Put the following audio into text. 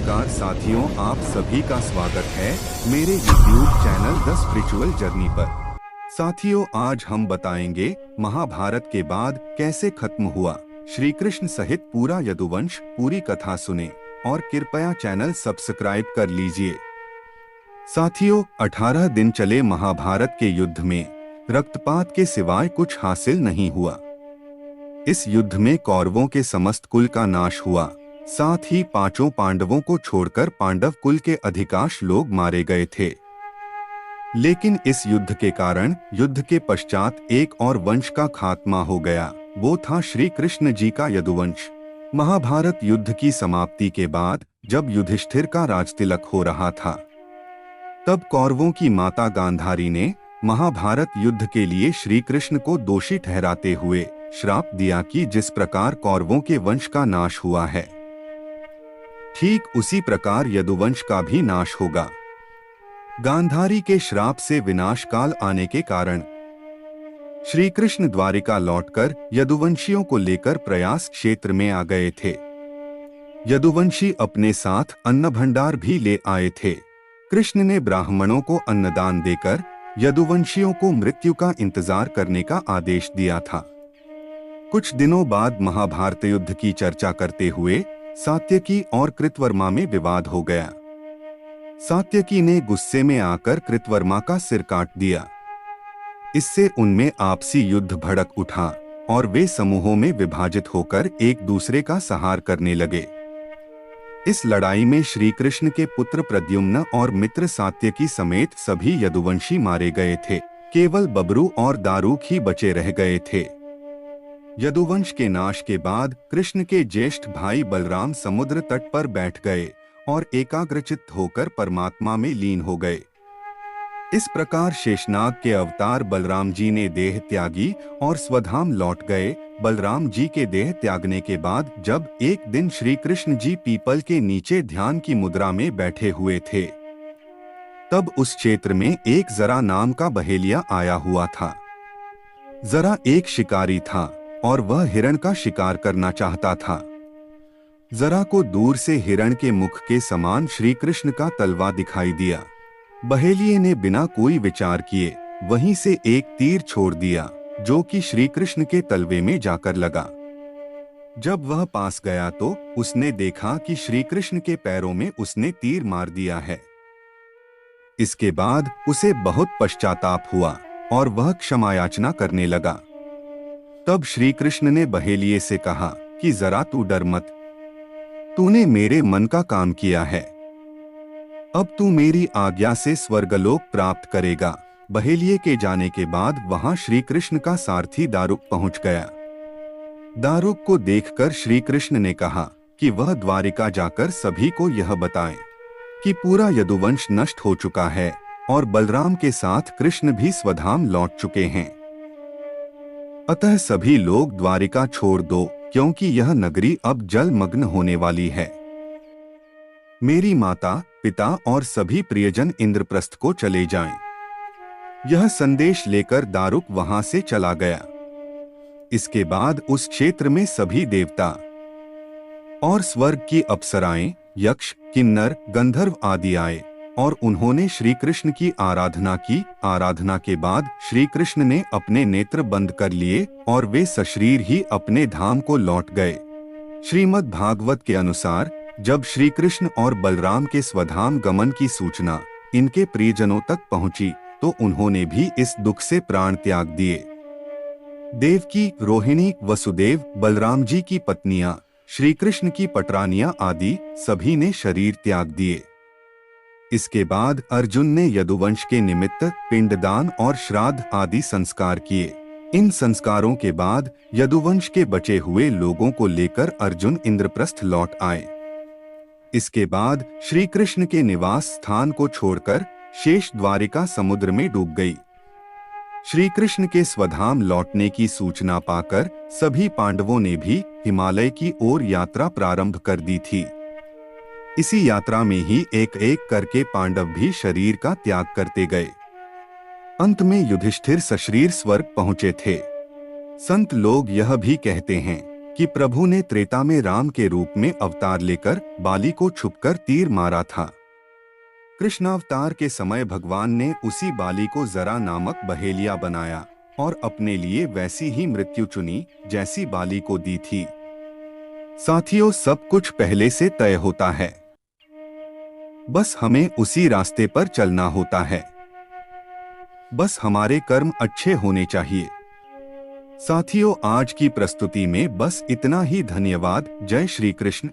नमस्कार साथियों, आप सभी का स्वागत है मेरे YouTube channel the spiritual journey पर। साथियों, आज हम बताएंगे महाभारत के बाद कैसे खत्म हुआ श्री कृष्ण सहित पूरा यदुवंश। पूरी कथा सुने और कृपया चैनल सब्सक्राइब कर लीजिए। साथियों, 18 दिन चले महाभारत के युद्ध में रक्तपात के सिवाय कुछ हासिल नहीं हुआ। इस युद्ध में कौरवों के समस्त कुल का नाश हुआ, साथ ही पांचों पांडवों को छोड़कर पांडव कुल के अधिकांश लोग मारे गए थे। लेकिन इस युद्ध के कारण युद्ध के पश्चात एक और वंश का खात्मा हो गया, वो था श्री कृष्ण जी का यदुवंश। महाभारत युद्ध की समाप्ति के बाद जब युधिष्ठिर का राजतिलक हो रहा था, तब कौरवों की माता गांधारी ने महाभारत युद्ध के लिए श्री कृष्ण को दोषी ठहराते हुए श्राप दिया कि जिस प्रकार कौरवों के वंश का नाश हुआ है, ठीक उसी प्रकार यदुवंश का भी नाश होगा। गांधारी के श्राप से विनाश काल आने के कारण श्री कृष्ण द्वारिका लौटकर यदुवंशियों को लेकर प्रयास क्षेत्र में आ गए थे। यदुवंशी अपने साथ अन्न भंडार भी ले आए थे। कृष्ण ने ब्राह्मणों को अन्नदान देकर यदुवंशियों को मृत्यु का इंतजार करने का आदेश दिया था। कुछ दिनों बाद महाभारत युद्ध की चर्चा करते हुए सात्यकी और कृतवर्मा में विवाद हो गया। सात्यकी ने गुस्से में आकर कृतवर्मा का सिर काट दिया। इससे उनमें आपसी युद्ध भड़क उठा और वे समूहों में विभाजित होकर एक दूसरे का संहार करने लगे। इस लड़ाई में श्री कृष्ण के पुत्र प्रद्युम्न और मित्र सात्यकी समेत सभी यदुवंशी मारे गए थे। केवल बबरू और दारूक ही बचे रह गए थे। यदुवंश के नाश के बाद कृष्ण के ज्येष्ठ भाई बलराम समुद्र तट पर बैठ गए और एकाग्रचित्त होकर परमात्मा में लीन हो गए। इस प्रकार शेषनाग के अवतार बलराम जी ने देह त्यागी और स्वधाम लौट गए। बलराम जी के देह त्यागने के बाद जब एक दिन श्री कृष्ण जी पीपल के नीचे ध्यान की मुद्रा में बैठे हुए थे, तब उस क्षेत्र में एक जरा नाम का बहेलिया आया हुआ था। जरा एक शिकारी था और वह हिरण का शिकार करना चाहता था। जरा को दूर से हिरण के मुख के समान श्री कृष्ण का तलवा दिखाई दिया। बहेलिये ने बिना कोई विचार किए वहीं से एक तीर छोड़ दिया, जो कि श्री कृष्ण के तलवे में जाकर लगा। जब वह पास गया तो उसने देखा कि श्री कृष्ण के पैरों में उसने तीर मार दिया है। इसके बाद उसे बहुत पश्चाताप हुआ और वह क्षमा याचना करने लगा। तब श्री कृष्ण ने बहेलिये से कहा कि जरा तू डर मत, तूने मेरे मन का काम किया है। अब तू मेरी आज्ञा से स्वर्गलोक प्राप्त करेगा। बहेलिये के जाने के बाद वहां श्री कृष्ण का सारथी दारुक पहुंच गया। दारुक को देखकर श्री कृष्ण ने कहा कि वह द्वारिका जाकर सभी को यह बताए कि पूरा यदुवंश नष्ट हो चुका है और बलराम के साथ कृष्ण भी स्वधाम लौट चुके हैं। अतः सभी लोग द्वारिका छोड़ दो, क्योंकि यह नगरी अब जलमग्न होने वाली है। मेरी माता, पिता और सभी प्रियजन इंद्रप्रस्थ को चले जाएं। यह संदेश लेकर दारुक वहां से चला गया। इसके बाद उस क्षेत्र में सभी देवता और स्वर्ग की अप्सराएं, यक्ष, किन्नर, गंधर्व आदि आए और उन्होंने श्री कृष्ण की आराधना की। आराधना के बाद श्री कृष्ण ने अपने नेत्र बंद कर लिए और वे सशरीर ही अपने धाम को लौट गए। श्रीमद् भागवत के अनुसार जब श्री कृष्ण और बलराम के स्वधाम गमन की सूचना इनके प्रियजनों तक पहुंची, तो उन्होंने भी इस दुख से प्राण त्याग दिए। देवकी, रोहिणी, वसुदेव, बलराम जी की पत्नियां, श्री कृष्ण की पटरानियां आदि सभी ने शरीर त्याग दिए। इसके बाद अर्जुन ने यदुवंश के निमित्त पिंडदान और श्राद्ध आदि संस्कार किए। इन संस्कारों के बाद यदुवंश के बचे हुए लोगों को लेकर अर्जुन इंद्रप्रस्थ लौट आए। इसके बाद श्री कृष्ण के निवास स्थान को छोड़कर शेष द्वारिका समुद्र में डूब गई। श्री कृष्ण के स्वधाम लौटने की सूचना पाकर सभी पांडवों ने भी हिमालय की ओर यात्रा प्रारंभ कर दी थी। इसी यात्रा में ही एक एक करके पांडव भी शरीर का त्याग करते गए। अंत में युधिष्ठिर सशरीर स्वर्ग पहुंचे थे। संत लोग यह भी कहते हैं कि प्रभु ने त्रेता में राम के रूप में अवतार लेकर बाली को छुपकर तीर मारा था। कृष्णावतार के समय भगवान ने उसी बाली को जरा नामक बहेलिया बनाया और अपने लिए वैसी ही मृत्यु चुनी जैसी बाली को दी थी। साथियों, सब कुछ पहले से तय होता है, बस हमें उसी रास्ते पर चलना होता है। बस हमारे कर्म अच्छे होने चाहिए। साथियों, आज की प्रस्तुति में बस इतना ही। धन्यवाद। जय श्री कृष्ण।